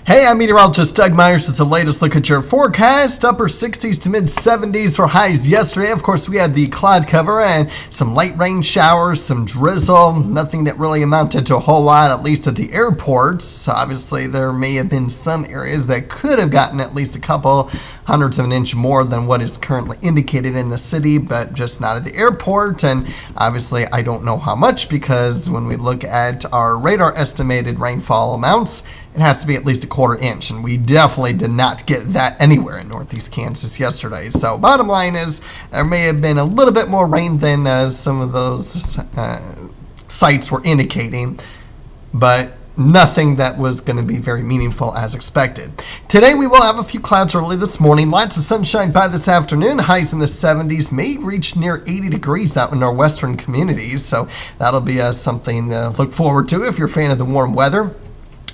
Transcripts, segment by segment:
Hey, I'm meteorologist Doug Myers with the latest look at your forecast. Upper 60s to mid 70s for highs yesterday. Of course, we had the cloud cover and some light rain showers, some drizzle. Nothing that really amounted to a whole lot, at least at the airports. Obviously, there may have been some areas that could have gotten at least a couple hundredths of an inch more than what is currently indicated in the city, but just not at the airport. And obviously, I don't know how much, because when we look at our radar estimated rainfall amounts, it has to be at least a quarter inch, and we definitely did not get that anywhere in northeast Kansas yesterday. So bottom line is, there may have been a little bit more rain than some of those sites were indicating, but nothing that was going to be very meaningful as expected. Today we will have a few clouds early this morning, lots of sunshine by this afternoon, highs in the 70s, may reach near 80 degrees out in our western communities, so that'll be something to look forward to if you're a fan of the warm weather.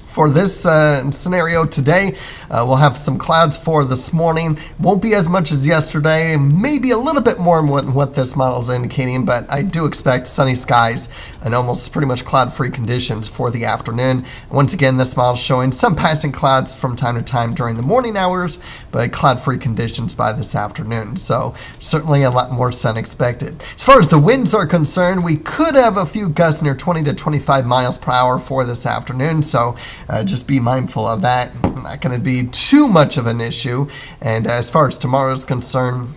For this scenario today, we'll have some clouds for this morning. Won't be as much as yesterday, maybe a little bit more than what this model is indicating, but I do expect sunny skies and almost pretty much cloud-free conditions for the afternoon. Once again, this model is showing some passing clouds from time to time during the morning hours, but cloud-free conditions by this afternoon. So certainly a lot more sun expected. As far as the winds are concerned, we could have a few gusts near 20 to 25 miles per hour for this afternoon. So just be mindful of that. Not going to be too much of an issue. And as far as tomorrow is concerned,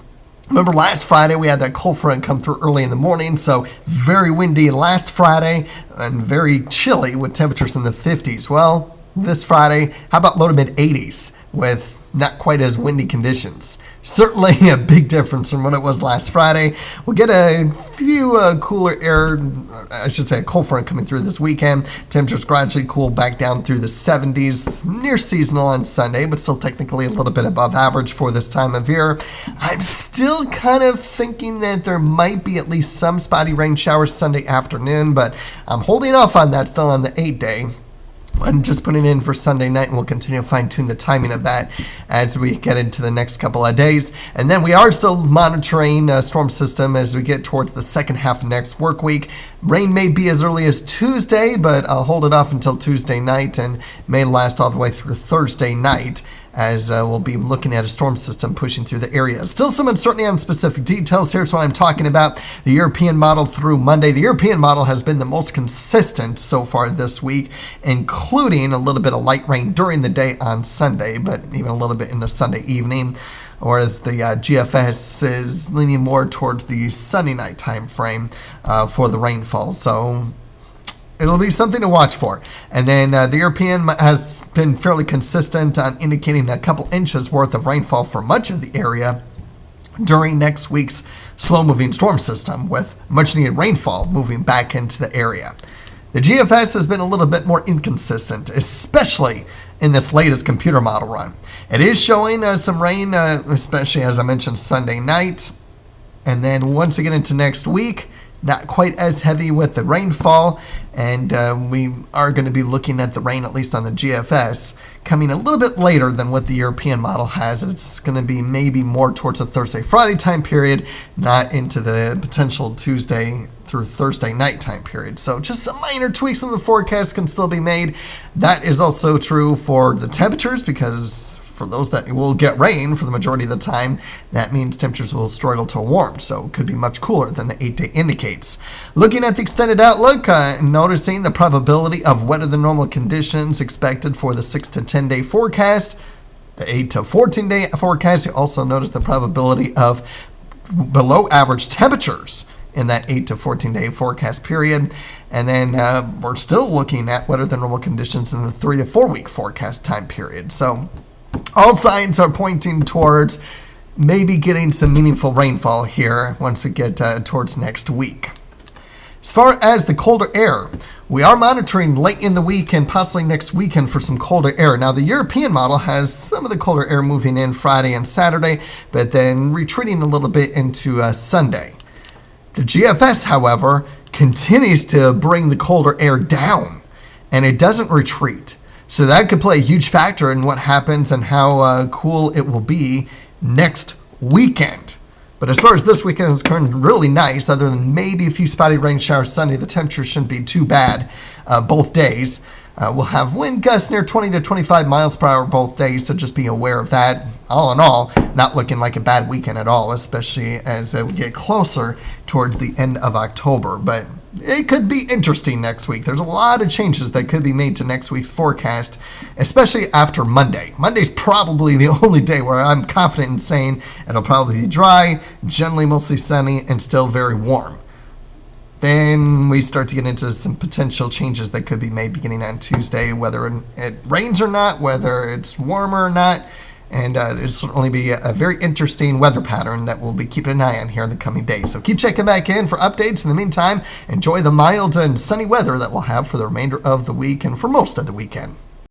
remember last Friday we had that cold front come through early in the morning, so very windy last Friday and very chilly with temperatures in the 50s. Well, this Friday, how about low to mid 80s with not quite as windy conditions? Certainly a big difference from what it was last Friday. We'll get a few cooler air, I should say a cold front coming through this weekend. Temperatures gradually cool back down through the 70s, near seasonal on Sunday, but still technically a little bit above average for this time of year. I'm still kind of thinking that there might be at least some spotty rain showers Sunday afternoon, but I'm holding off on that still on the 8-day. I'm just putting it in for Sunday night, and we'll continue to fine-tune the timing of that as we get into the next couple of days. And then we are still monitoring a storm system as we get towards the second half of next work week. Rain may be as early as Tuesday, but I'll hold it off until Tuesday night and may last all the way through Thursday night, as we'll be looking at a storm system pushing through the area. Still some uncertainty on specific details. Here's what I'm talking about. The European model through Monday. The European model has been the most consistent so far this week, including a little bit of light rain during the day on Sunday, but even a little bit in the Sunday evening. Whereas the GFS is leaning more towards the sunny night time frame for the rainfall. So it'll be something to watch for. And then the European has been fairly consistent on indicating a couple inches worth of rainfall for much of the area during next week's slow-moving storm system, with much-needed rainfall moving back into the area. The GFS has been a little bit more inconsistent, especially in this latest computer model run. It is showing some rain, especially as I mentioned Sunday night. And then once we get into next week, not quite as heavy with the rainfall, and we are going to be looking at the rain, at least on the GFS, coming a little bit later than what the European model has. It's going to be maybe more towards the Thursday-Friday time period, not into the potential Tuesday through Thursday night time period. So just some minor tweaks in the forecast can still be made. That is also true for the temperatures, because for those that will get rain for the majority of the time, that means temperatures will struggle to warm, so it could be much cooler than the 8-day indicates. Looking at the extended outlook, noticing the probability of wetter than normal conditions expected for the 6 to 10-day forecast. The 8 to 14-day forecast, you also notice the probability of below average temperatures in that 8 to 14-day forecast period. And then we're still looking at wetter than normal conditions in the 3 to 4 week forecast time period. So all signs are pointing towards maybe getting some meaningful rainfall here once we get towards next week. As far as the colder air, we are monitoring late in the week and possibly next weekend for some colder air. Now, the European model has some of the colder air moving in Friday and Saturday, but then retreating a little bit into Sunday. The GFS, however, continues to bring the colder air down, and it doesn't retreat. So that could play a huge factor in what happens and how cool it will be next weekend. But as far as this weekend is concerned, really nice. Other than maybe a few spotty rain showers Sunday, the temperature shouldn't be too bad both days. We'll have wind gusts near 20 to 25 miles per hour both days, so just be aware of that. All in all, not looking like a bad weekend at all, especially as we get closer towards the end of October. But it could be interesting next week. There's a lot of changes that could be made to next week's forecast, especially after Monday. Monday's probably the only day where I'm confident in saying it'll probably be dry, generally mostly sunny, and still very warm. Then we start to get into some potential changes that could be made beginning on Tuesday, whether it rains or not, whether it's warmer or not. And it'll certainly be a very interesting weather pattern that we'll be keeping an eye on here in the coming days. So keep checking back in for updates. In the meantime, enjoy the mild and sunny weather that we'll have for the remainder of the week and for most of the weekend.